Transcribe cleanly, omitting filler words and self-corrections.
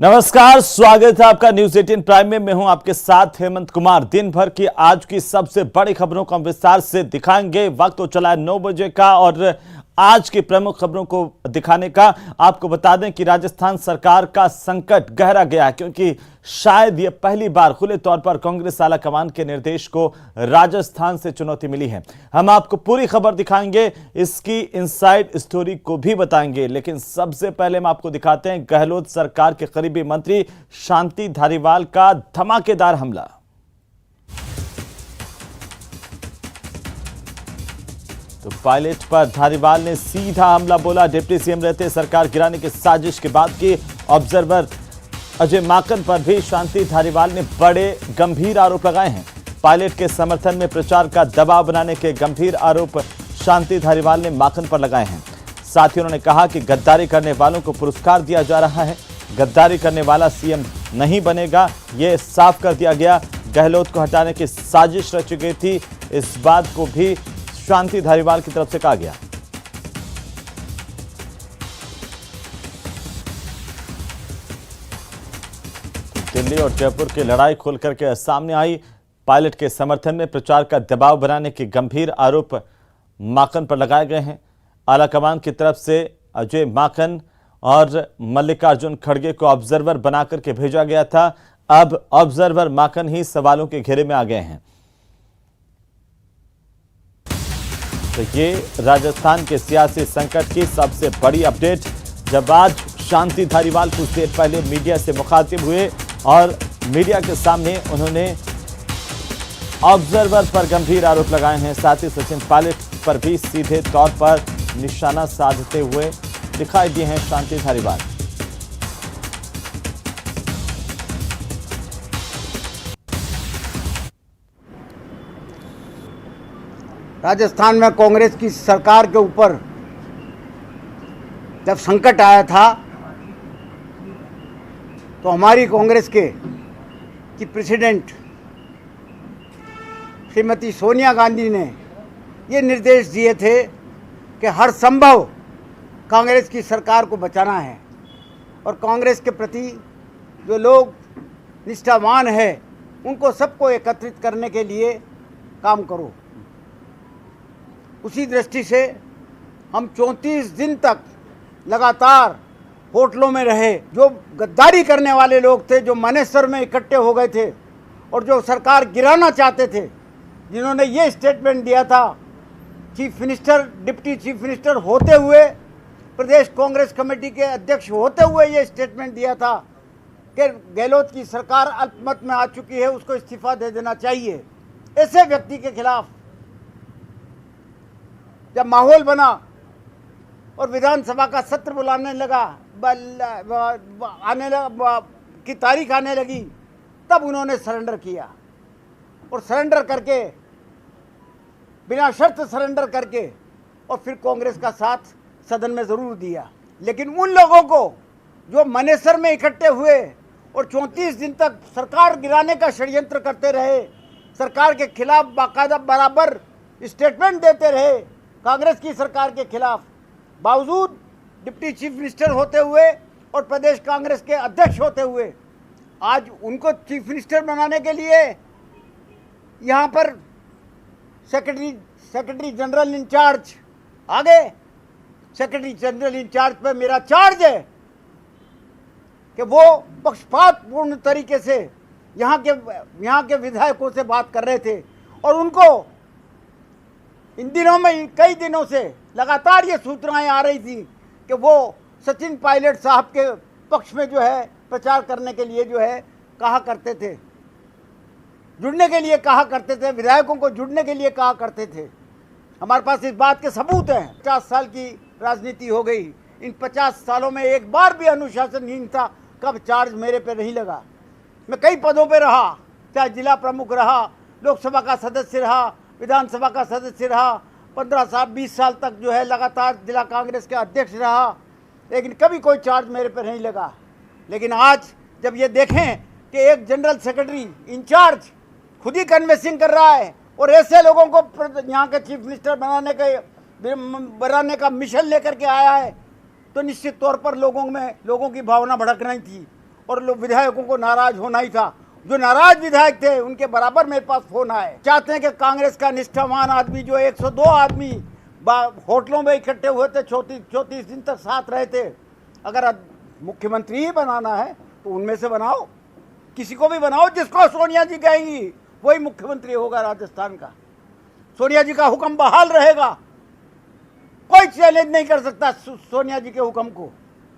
नमस्कार, स्वागत है आपका न्यूज 18 प्राइम में। मैं हूं आपके साथ हेमंत कुमार। दिन भर की आज की सबसे बड़ी खबरों को हम विस्तार से दिखाएंगे। वक्त तो चला है 9 बजे का और आज की प्रमुख खबरों को दिखाने का आपको बता दें कि राजस्थान सरकार का संकट गहरा गया है, क्योंकि शायद ये पहली बार खुले तौर पर कांग्रेस आलाकमान के निर्देश को राजस्थान से चुनौती मिली है। हम आपको पूरी खबर दिखाएंगे, इसकी इनसाइड स्टोरी को भी बताएंगे, लेकिन सबसे पहले हम आपको दिखाते हैं गहलोत सरकार के करीबी मंत्री शांति धारीवाल का धमाकेदार हमला। तो पायलट पर धारीवाल ने सीधा हमला बोला। डिप्टी सीएम रहते सरकार गिराने की साजिश के बाद की ऑब्जर्वर अजय माकन पर भी शांति धारीवाल ने बड़े गंभीर आरोप लगाए हैं। पायलट के समर्थन में प्रचार का दबाव बनाने के गंभीर आरोप शांति धारीवाल ने माकन पर लगाए हैं। साथ ही उन्होंने कहा कि गद्दारी करने वालों को पुरस्कार दिया जा रहा है। गद्दारी करने वाला सीएम नहीं बनेगा, ये साफ कर दिया गया। गहलोत को हटाने की साजिश रची गई थी, इस बात को भी शांति धारीवाल की तरफ से कहा गया। दिल्ली और जयपुर की लड़ाई खोल करके सामने आई। पायलट के समर्थन में प्रचार का दबाव बनाने के गंभीर आरोप माकन पर लगाए गए हैं। आलाकमान की तरफ से अजय माकन और मल्लिकार्जुन खड़गे को ऑब्जर्वर बनाकर के भेजा गया था। अब ऑब्जर्वर माकन ही सवालों के घेरे में आ गए हैं। तो ये राजस्थान के सियासी संकट की सबसे बड़ी अपडेट, जब आज शांति धारीवाल कुछ देर पहले मीडिया से मुखातिब हुए और मीडिया के सामने उन्होंने ऑब्जर्वर पर गंभीर आरोप लगाए हैं। साथ ही सचिन पायलट पर भी सीधे तौर पर निशाना साधते हुए दिखाई दिए हैं शांति धारीवाल। राजस्थान में कांग्रेस की सरकार के ऊपर जब संकट आया था तो हमारी कांग्रेस की प्रेसिडेंट श्रीमती सोनिया गांधी ने ये निर्देश दिए थे कि हर संभव कांग्रेस की सरकार को बचाना है और कांग्रेस के प्रति जो लोग निष्ठावान है उनको सबको एकत्रित करने के लिए काम करो। उसी दृष्टि से हम 34 दिन तक लगातार होटलों में रहे। जो गद्दारी करने वाले लोग थे, जो मानेसर में इकट्ठे हो गए थे और जो सरकार गिराना चाहते थे, जिन्होंने ये स्टेटमेंट दिया था, chief minister, deputy chief minister होते हुए, प्रदेश कांग्रेस कमेटी के अध्यक्ष होते हुए ये स्टेटमेंट दिया था कि गहलोत की सरकार अल्पमत में आ चुकी है, उसको इस्तीफा दे देना चाहिए। ऐसे व्यक्ति के खिलाफ जब माहौल बना और विधानसभा का सत्र बुलाने लगा, की तारीख आने लगी, तब उन्होंने सरेंडर किया और सरेंडर करके, बिना शर्त सरेंडर करके, और फिर कांग्रेस का साथ सदन में ज़रूर दिया। लेकिन उन लोगों को जो मानेसर में इकट्ठे हुए और 34 दिन तक सरकार गिराने का षड्यंत्र करते रहे, सरकार के खिलाफ बाकायदा बराबर स्टेटमेंट देते रहे कांग्रेस की सरकार के खिलाफ, बावजूद डिप्टी चीफ मिनिस्टर होते हुए और प्रदेश कांग्रेस के अध्यक्ष होते हुए, आज उनको चीफ मिनिस्टर बनाने के लिए यहाँ पर सेक्रेटरी जनरल इंचार्ज आ गए। सेक्रेटरी जनरल इंचार्ज पर मेरा चार्ज है कि वो पक्षपातपूर्ण तरीके से यहाँ के विधायकों से बात कर रहे थे और उनको इन दिनों में, कई दिनों से लगातार ये सूचनाएं आ रही थी कि वो सचिन पायलट साहब के पक्ष में जो है प्रचार करने के लिए जो है कहा करते थे, जुड़ने के लिए कहा करते थे, विधायकों को जुड़ने के लिए कहा करते थे। हमारे पास इस बात के सबूत हैं। 50 साल की राजनीति हो गई, इन 50 सालों में एक बार भी अनुशासनहीनता का चार्ज मेरे पे नहीं लगा। मैं कई पदों पे रहा, चाहे जिला प्रमुख रहा, लोकसभा का सदस्य रहा, विधानसभा का सदस्य रहा, 15 साल 20 साल तक जो है लगातार जिला कांग्रेस के अध्यक्ष रहा, लेकिन कभी कोई चार्ज मेरे पर नहीं लगा। लेकिन आज जब ये देखें कि एक जनरल सेक्रेटरी इंचार्ज खुद ही कन्वेंसिंग कर रहा है और ऐसे लोगों को यहाँ के चीफ मिनिस्टर बनाने का मिशन लेकर के आया है, तो निश्चित तौर पर लोगों की भावना भड़क रही थी और लोग विधायकों को नाराज होना ही था। जो नाराज विधायक थे उनके बराबर मेरे पास फोन आए। चाहते हैं कि कांग्रेस का निष्ठावान आदमी जो 102 आदमी होटलों में इकट्ठे हुए थे, 34 दिन तक साथ रहे थे, अगर मुख्यमंत्री ही बनाना है तो उनमें से बनाओ, किसी को भी बनाओ जिसको सोनिया जी कहेंगी वही मुख्यमंत्री होगा राजस्थान का। सोनिया जी का हुक्म बहाल रहेगा, कोई चैलेंज नहीं कर सकता सोनिया जी के हुक्म को।